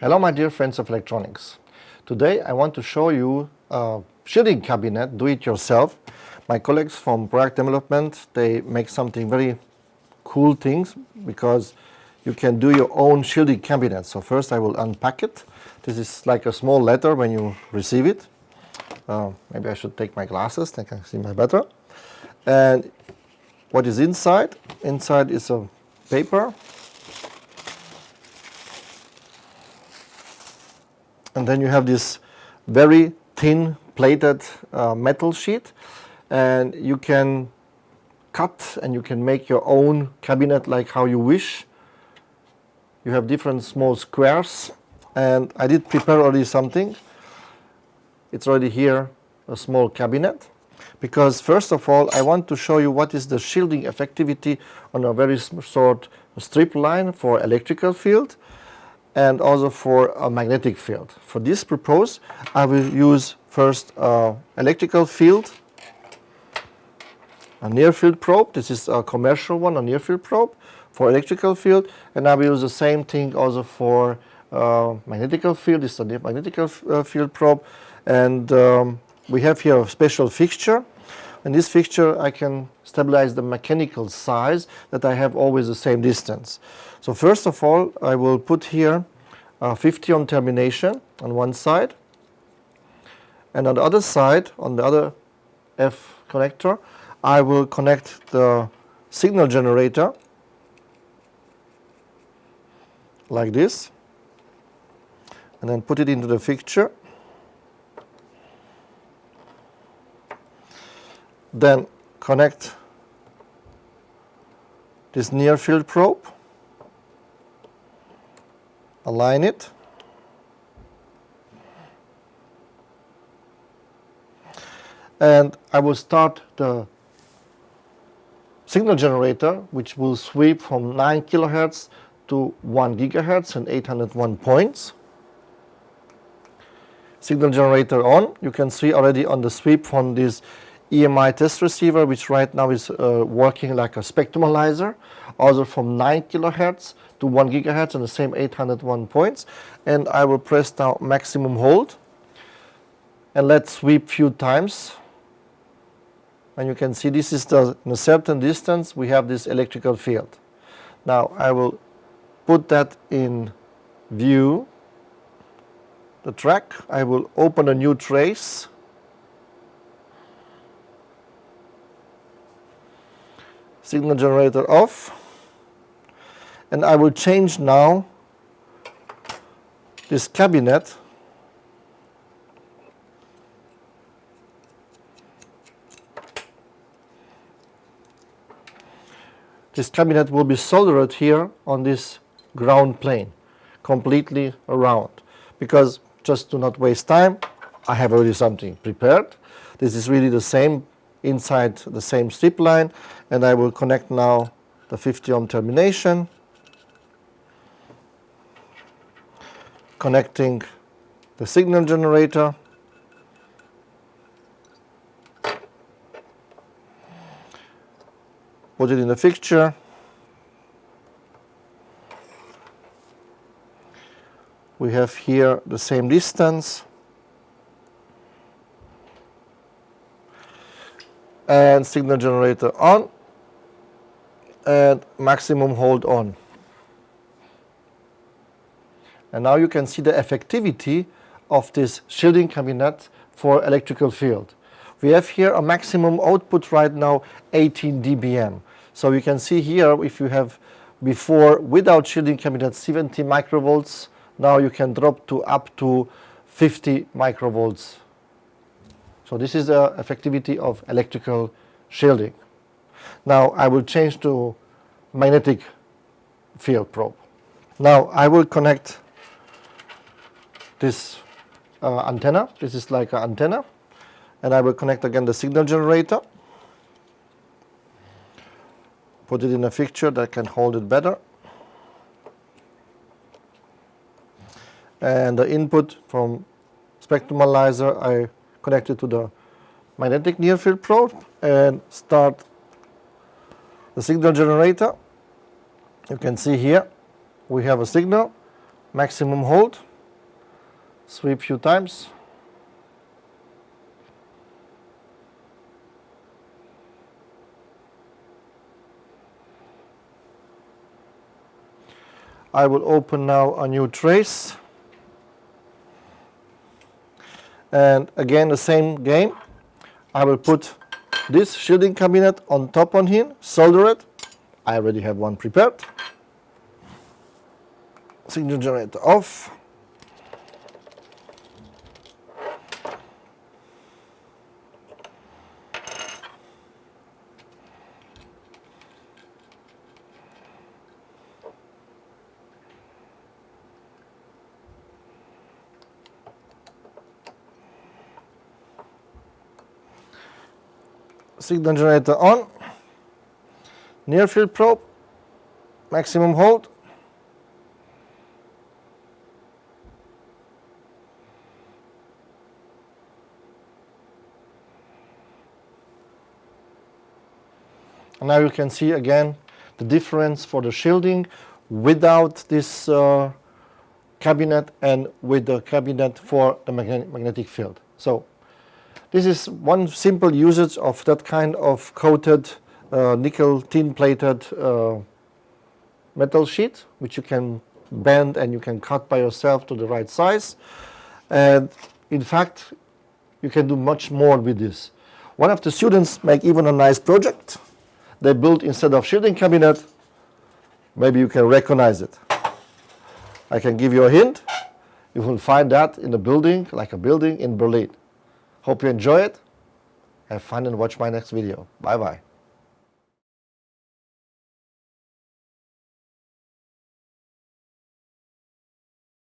Hello my dear friends of electronics. Today I want to show you a shielding cabinet, do it yourself. My colleagues from product development, they make something very cool things because you can do your own shielding cabinet. So first I will unpack it. This is like a small letter when you receive it. Maybe I should take my glasses, then I can see my better. And what is inside? Inside is a paper. And then you have this very thin plated metal sheet, and you can cut and you can make your own cabinet like how you wish. You have different small squares, and I did prepare already something. It's already here, a small cabinet, because first of all I want to show you what is the shielding effectivity on a very short strip line for electrical field and also for a magnetic field. For this purpose, I will use first electrical field, a near field probe. This is a commercial one, a near field probe for electrical field, and I will use the same thing also for magnetical field. This is a magnetical field probe, and we have here a special fixture. In this fixture I can stabilize the mechanical size that I have always the same distance. So first of all I will put here a 50 ohm termination on one side, and on the other side, on the other F connector, I will connect the signal generator like this, and then put it into the fixture. Then connect this near field probe, align it, and I will start the signal generator, which will sweep from 9 kHz to 1 GHz and 801 points. Signal generator on. You can see already on the sweep from this EMI test receiver, which right now is working like a spectrum analyzer, also from 9 kHz to 1 GHz and the same 801 points. And I will press down maximum hold and let's sweep few times. And you can see this is in a certain distance we have this electrical field. Now I will put that in view, the track. I will open a new trace. Signal generator off, and I will change now this cabinet will be soldered here on this ground plane, completely around, because just to not waste time, I have already something prepared. This is really the same inside the same strip line, and I will connect now the 50 ohm termination, connecting the signal generator, put it in the fixture, we have here the same distance, and signal generator on, and maximum hold on. And now you can see the effectivity of this shielding cabinet for electrical field. We have here a maximum output right now 18 dBm. So you can see here, if you have before without shielding cabinet 70 microvolts, now you can drop to up to 50 microvolts. So this is the effectivity of electrical shielding. Now I will change to magnetic field probe. Now I will connect this antenna. This is like an antenna, and I will connect again the signal generator. Put it in a fixture that can hold it better. And the input from spectrum analyzer I connected to the magnetic near field probe and start the signal generator. You can see here we have a signal, maximum hold, Sweep a few times. I will open now a new trace. And again, the same game. I will put this shielding cabinet on top on here, solder it. I already have one prepared. Signal generator off. Signal generator on, near field probe, maximum hold, and now you can see again the difference for the shielding without this cabinet and with the cabinet for the magnetic field. So this is one simple usage of that kind of coated nickel tin plated metal sheet, which you can bend and you can cut by yourself to the right size. And in fact, you can do much more with this. One of the students make even a nice project. They built, instead of shielding cabinet, maybe you can recognize it. I can give you a hint. You will find that in a building, like a building in Berlin. Hope you enjoy it. Have fun and watch my next video. Bye bye.